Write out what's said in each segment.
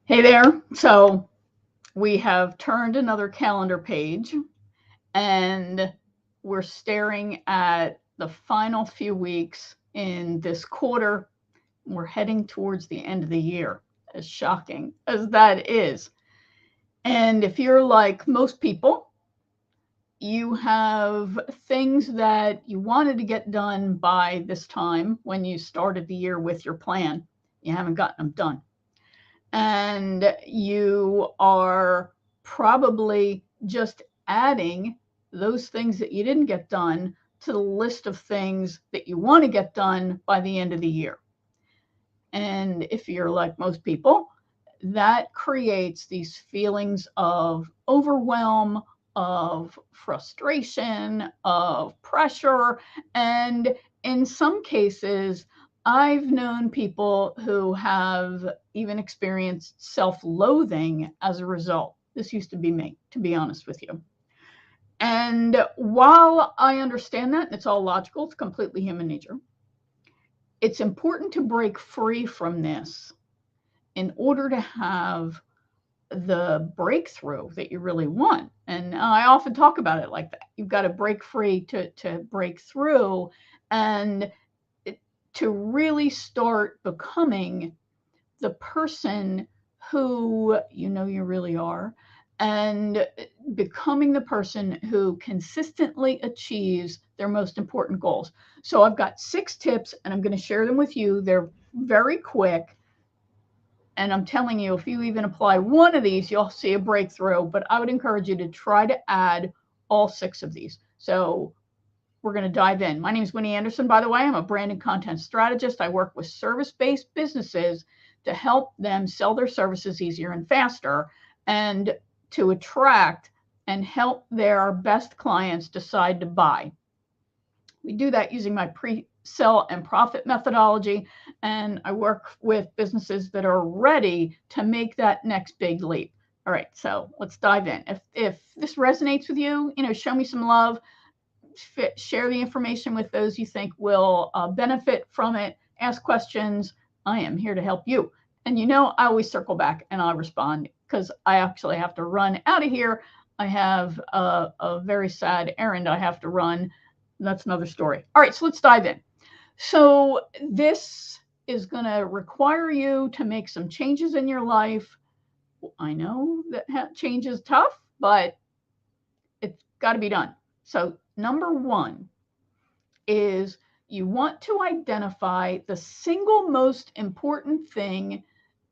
Hey there. So we have turned another calendar page and we're staring at the final few weeks in this quarter. We're heading towards the end of the year, as shocking as that is. And if you're like most people, you have things that you wanted to get done by this time when you started the year with your plan. You haven't gotten them done. And you are probably just adding those things that you didn't get done to the list of things that you want to get done by the end of the year. And if you're like most people, that creates these feelings of overwhelm, of frustration, of pressure, and in some cases, I've known people who have even experienced self-loathing as a result. This used to be me, to be honest with you. And while I understand that, it's all logical, it's completely human nature, it's important to break free from this in order to have the breakthrough that you really want. And I often talk about it like that. You've got to break free to break through and to really start becoming the person who you know you really are and becoming the person who consistently achieves their most important goals. So I've got 6 tips and I'm going to share them with you. They're very quick. And I'm telling you, if you even apply one of these, you'll see a breakthrough. But I would encourage you to try to add all 6 of these. So we're going to dive in. My name is Winnie Anderson, by the way. I'm a brand and content strategist. I work with service-based businesses to help them sell their services easier and faster and to attract and help their best clients decide to buy. We do that using my pre-sell and profit methodology, and I work with businesses that are ready to make that next big leap. All right, so let's dive in. If this resonates with you, show me some love. Share the information with those you think will benefit from it. Ask questions. I am here to help you. And I always circle back and I'll respond because I actually have to run out of here. I have a very sad errand I have to run. That's another story. All right, so let's dive in. So this is going to require you to make some changes in your life. I know that change is tough, but it's got to be done. So number 1 is you want to identify the single most important thing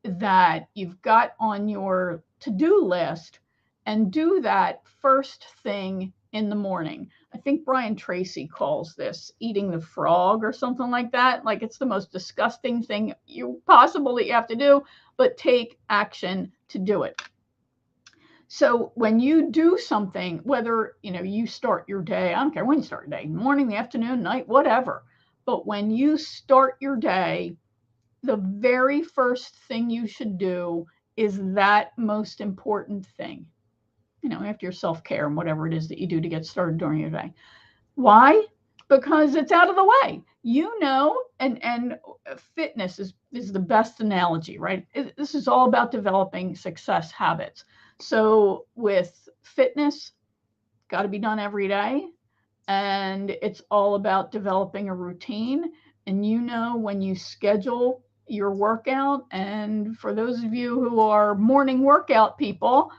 that you've got on your to-do list and do that first thing in the morning. I think Brian Tracy calls this eating the frog or something like that. Like it's the most disgusting thing possible that you have to do, but take action to do it. So when you do something, whether you start your day, I don't care when you start your day, morning, the afternoon, night, whatever. But when you start your day, the very first thing you should do is that most important thing. After your self-care and whatever it is that you do to get started during your day. Why? Because it's out of the way. And fitness is the best analogy, right? This is all about developing success habits. So with fitness, got to be done every day. And it's all about developing a routine. And when you schedule your workout, and for those of you who are morning workout people,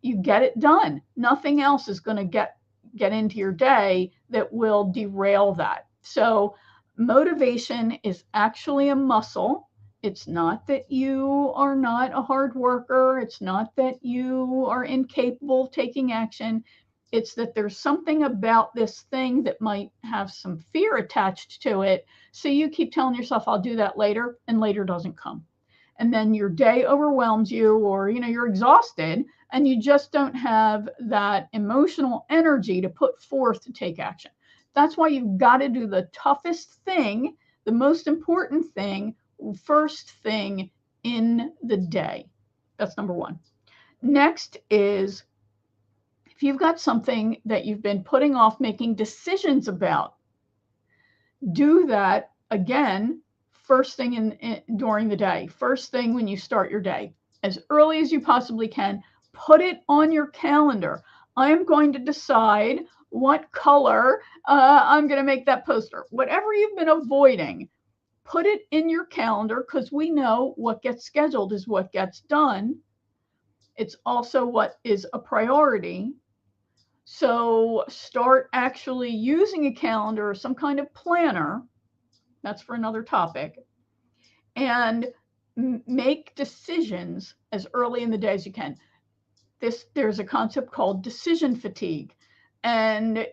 you get it done. Nothing else is going to get into your day that will derail that. So motivation is actually a muscle. It's not that you are not a hard worker. It's not that you are incapable of taking action. It's that there's something about this thing that might have some fear attached to it. So you keep telling yourself, I'll do that later, and later doesn't come. And then your day overwhelms you, or you're exhausted and you just don't have that emotional energy to put forth to take action. That's why you've got to do the toughest thing, the most important thing, first thing in the day. That's number 1. Next is, if you've got something that you've been putting off making decisions about, do that again first thing during the day, first thing when you start your day. as early as you possibly can. Put it on your calendar. I am going to decide what color I'm going to make that poster. Whatever you've been avoiding, put it in your calendar, because we know what gets scheduled is what gets done. It's also what is a priority. So start actually using a calendar or some kind of planner. That's for another topic. And make decisions as early in the day as you can. There's a concept called decision fatigue. And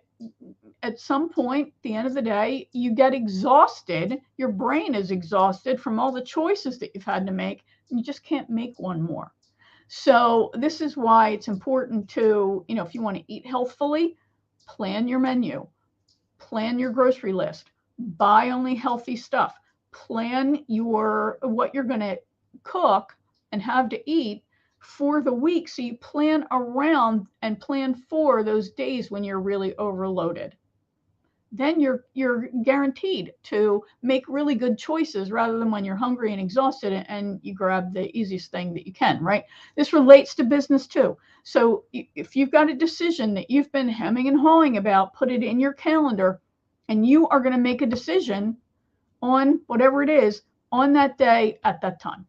at some point, at the end of the day, you get exhausted. Your brain is exhausted from all the choices that you've had to make, and you just can't make one more. So this is why it's important to, if you want to eat healthfully, plan your menu, plan your grocery list, buy only healthy stuff, plan what you're going to cook and have to eat for the week. So you plan around and plan for those days when you're really overloaded. Then you're guaranteed to make really good choices rather than when you're hungry and exhausted and you grab the easiest thing that you can, right? This relates to business too. So if you've got a decision that you've been hemming and hawing about, put it in your calendar, and you are going to make a decision on whatever it is on that day at that time.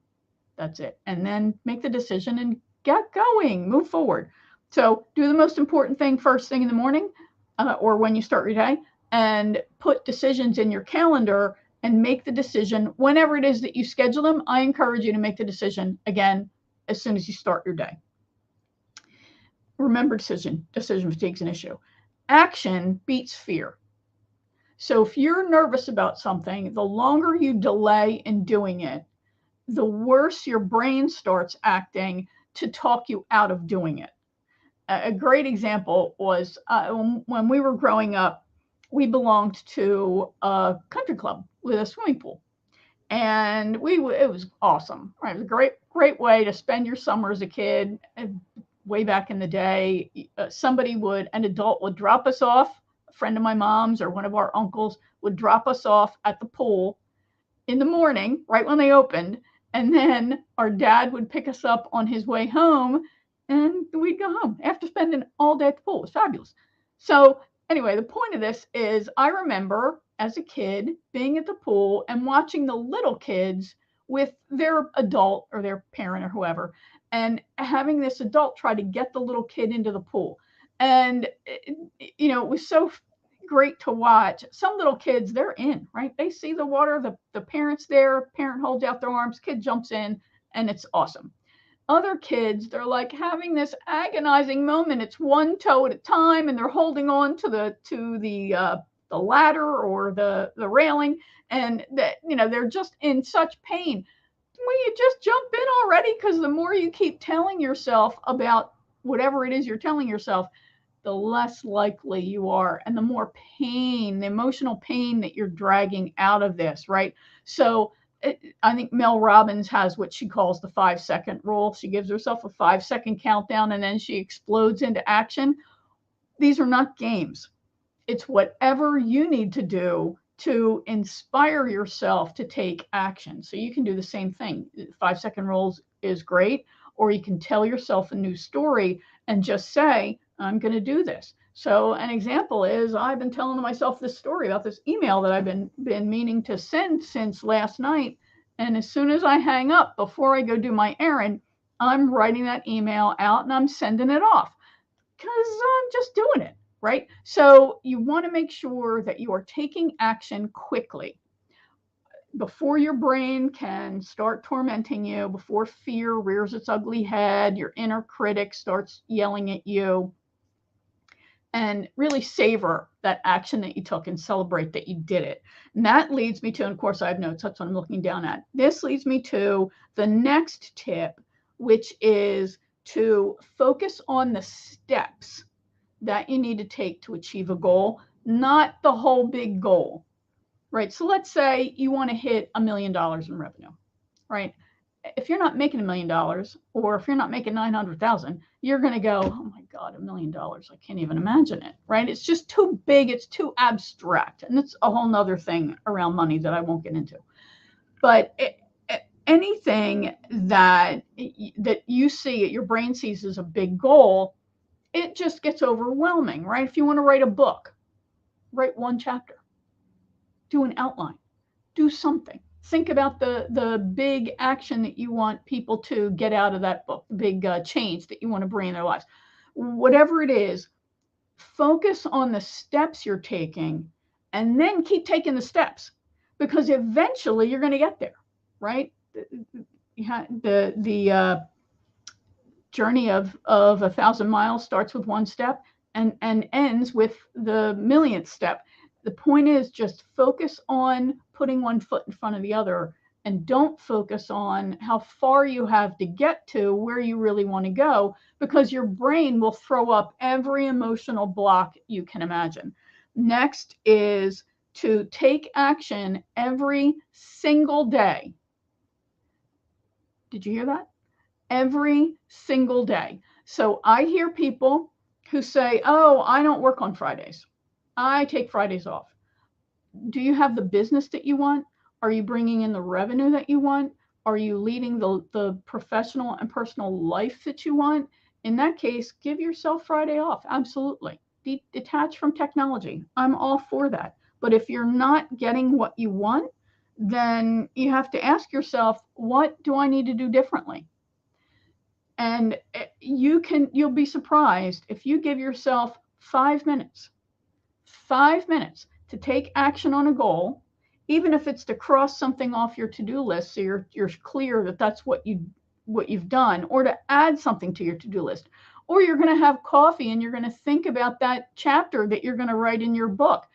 That's it. And then make the decision and get going, move forward. So do the most important thing first thing in the morning or when you start your day, and put decisions in your calendar and make the decision whenever it is that you schedule them. I encourage you to make the decision again as soon as you start your day. Remember, decision fatigue is an issue. Action beats fear. So if you're nervous about something, the longer you delay in doing it, the worse your brain starts acting to talk you out of doing it. A great example was when we were growing up, we belonged to a country club with a swimming pool, and it was awesome. Right, it was a great way to spend your summer as a kid. Way back in the day, an adult would drop us off. A friend of my mom's or one of our uncles would drop us off at the pool in the morning, right when they opened, and then our dad would pick us up on his way home, and we'd go home after spending all day at the pool. It was fabulous. So anyway, the point of this is I remember as a kid being at the pool and watching the little kids with their adult or their parent or whoever, and having this adult try to get the little kid into the pool. And, it was so great to watch. Some little kids, they're in, right? They see the water, the parent's there, parent holds out their arms, kid jumps in, and it's awesome. Other kids, they're like having this agonizing moment. It's one toe at a time, and they're holding on to the ladder or the railing, and they're just in such pain. Will you just jump in already? Because the more you keep telling yourself about whatever it is you're telling yourself, the less likely you are, and the more pain, the emotional pain that you're dragging out of this, right? So I think Mel Robbins has what she calls the 5-second rule. She gives herself a 5-second countdown, and then she explodes into action. These are not games. It's whatever you need to do to inspire yourself to take action. So you can do the same thing. 5-second rules is great, or you can tell yourself a new story and just say, I'm going to do this. So an example is I've been telling myself this story about this email that I've been meaning to send since last night. And as soon as I hang up, before I go do my errand, I'm writing that email out and I'm sending it off because I'm just doing it, right? So you want to make sure that you are taking action quickly before your brain can start tormenting you, before fear rears its ugly head, your inner critic starts yelling at you. And really savor that action that you took and celebrate that you did it. And that leads me to, and of course I have notes, that's what I'm looking down at. This leads me to the next tip, which is to focus on the steps that you need to take to achieve a goal, not the whole big goal, right? So let's say you want to hit $1 million in revenue, right? If you're not making $1 million, or if you're not making 900,000, you're going to go, oh my God, $1 million. I can't even imagine it, right? It's just too big. It's too abstract. And it's a whole nother thing around money that I won't get into. But anything that you see, your brain sees as a big goal, it just gets overwhelming, right? If you want to write a book, write one chapter, do an outline, do something. Think about the big action that you want people to get out of that book, the big change that you want to bring in their lives. Whatever it is, focus on the steps you're taking and then keep taking the steps, because eventually you're going to get there, right? The journey of 1,000 miles starts with one step and ends with the millionth step. The point is, just focus on putting one foot in front of the other, and don't focus on how far you have to get to where you really want to go, because your brain will throw up every emotional block you can imagine. Next is to take action every single day. Did you hear that? Every single day. So I hear people who say, oh, I don't work on Fridays. I take Fridays off. Do you have the business that you want? Are you bringing in the revenue that you want? Are you leading the professional and personal life that you want? In that case, give yourself Friday off. Absolutely. Detach from technology. I'm all for that. But if you're not getting what you want, then you have to ask yourself, what do I need to do differently? And you'll be surprised if you give yourself 5 minutes to take action on a goal, even if it's to cross something off your to-do list so you're clear that that's what you've done, or to add something to your to-do list, or you're going to have coffee and you're going to think about that chapter that you're going to write in your book.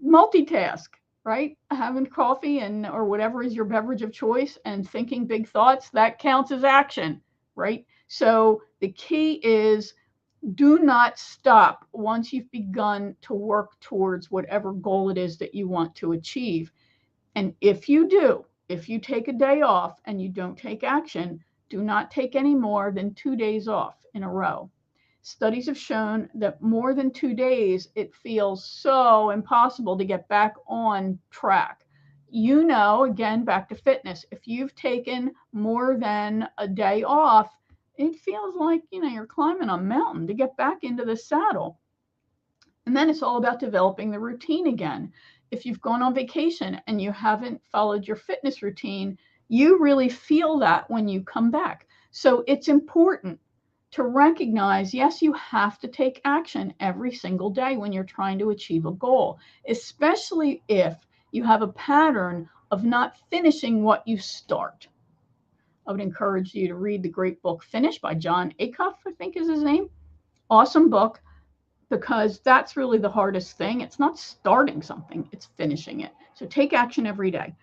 Multitask, right? Having coffee or whatever is your beverage of choice and thinking big thoughts, that counts as action, right? So the key is, do not stop once you've begun to work towards whatever goal it is that you want to achieve. And if you take a day off and you don't take action, do not take any more than 2 days off in a row. Studies have shown that more than 2 days, it feels so impossible to get back on track. Again, back to fitness, if you've taken more than a day off, it feels like, you're climbing a mountain to get back into the saddle. And then it's all about developing the routine again. If you've gone on vacation and you haven't followed your fitness routine, you really feel that when you come back. So it's important to recognize, yes, you have to take action every single day when you're trying to achieve a goal, especially if you have a pattern of not finishing what you start. I would encourage you to read the great book Finish by Jon Acuff, I think is his name. Awesome book, because that's really the hardest thing. It's not starting something, it's finishing it. So take action every day.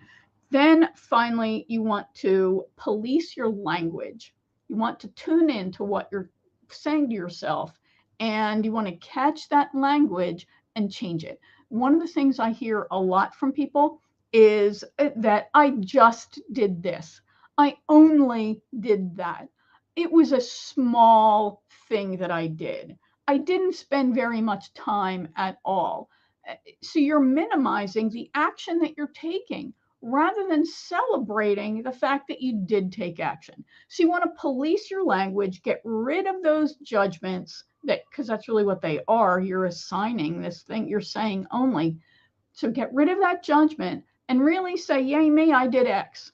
Then finally, you want to police your language. You want to tune in to what you're saying to yourself, and you want to catch that language and change it. One of the things I hear a lot from people is that I just did this. I only did that. It was a small thing that I did. I didn't spend very much time at all. So you're minimizing the action that you're taking, rather than celebrating the fact that you did take action. So you want to police your language, get rid of those judgments, because that's really what they are. You're assigning this thing, you're saying only. So get rid of that judgment and really say, yay me, I did X.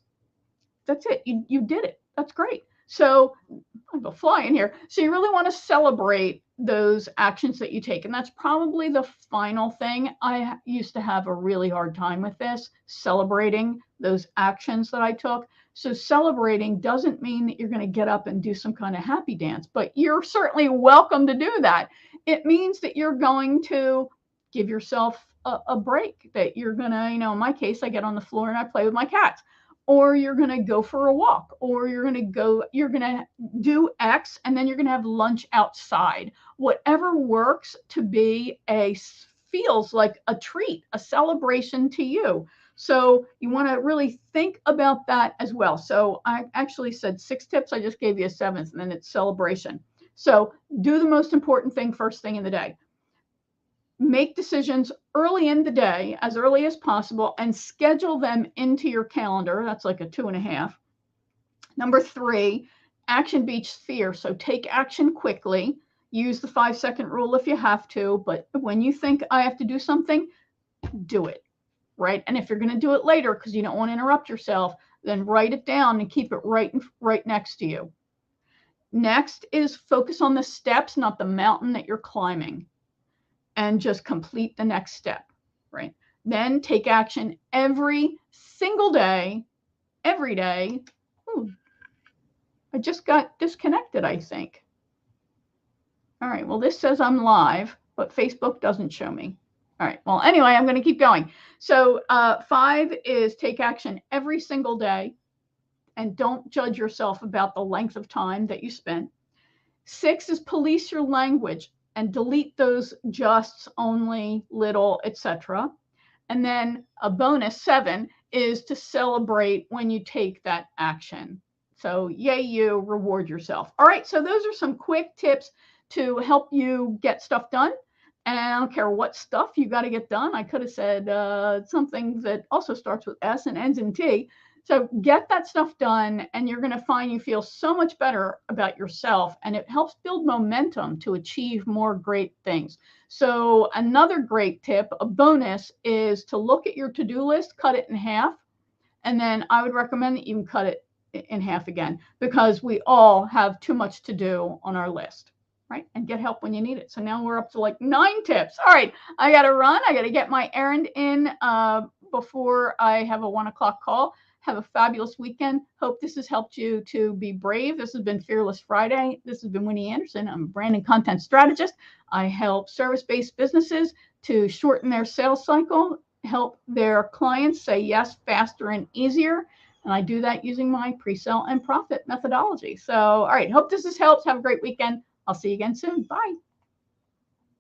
That's it. You did it. That's great. So I have a fly in here. So you really want to celebrate those actions that you take. And that's probably the final thing. I used to have a really hard time with this, celebrating those actions that I took. So celebrating doesn't mean that you're going to get up and do some kind of happy dance, but you're certainly welcome to do that. It means that you're going to give yourself a break, that you're going to, in my case, I get on the floor and I play with my cats. Or you're going to go for a walk, or you're going to do X, and then you're going to have lunch outside. Whatever works to be feels like a treat, a celebration to you. So you want to really think about that as well. So I actually said 6 tips. I just gave you a 7th, and then it's celebration. So do the most important thing first thing in the day. Make decisions early in the day, as early as possible, and schedule them into your calendar. That's like a 2.5. Number 3, action beats fear. So take action quickly. Use the 5-second rule if you have to, but when you think I have to do something, do it, right? And if you're going to do it later because you don't want to interrupt yourself, then write it down and keep it right next to you. Next is focus on the steps, not the mountain that you're climbing, and just complete the next step, right? Then take action every single day, every day. Ooh, I just got disconnected, I think. All right, well, this says I'm live, but Facebook doesn't show me. All right, well, anyway, I'm going to keep going. So 5 is take action every single day, and don't judge yourself about the length of time that you spent. 6 is police your language and delete those justs, only, little, etc. And then a bonus 7 is to celebrate when you take that action. So yay you, reward yourself. All right, so those are some quick tips to help you get stuff done. And I don't care what stuff you got to get done. I could have said something that also starts with S and ends in T. So get that stuff done, and you're going to find you feel so much better about yourself, and it helps build momentum to achieve more great things. So another great tip, a bonus, is to look at your to-do list, cut it in half, and then I would recommend that you can cut it in half again, because we all have too much to do on our list, right? And get help when you need it. So now we're up to like 9 tips. All right, I got to run. I got to get my errand in before I have a 1 o'clock call. Have a fabulous weekend. Hope this has helped you to be brave. This has been Fearless Friday. This has been Winnie Anderson. I'm a brand and content strategist. I help service-based businesses to shorten their sales cycle, help their clients say yes faster and easier. And I do that using my pre-sale and profit methodology. So, all right. Hope this has helped. Have a great weekend. I'll see you again soon. Bye.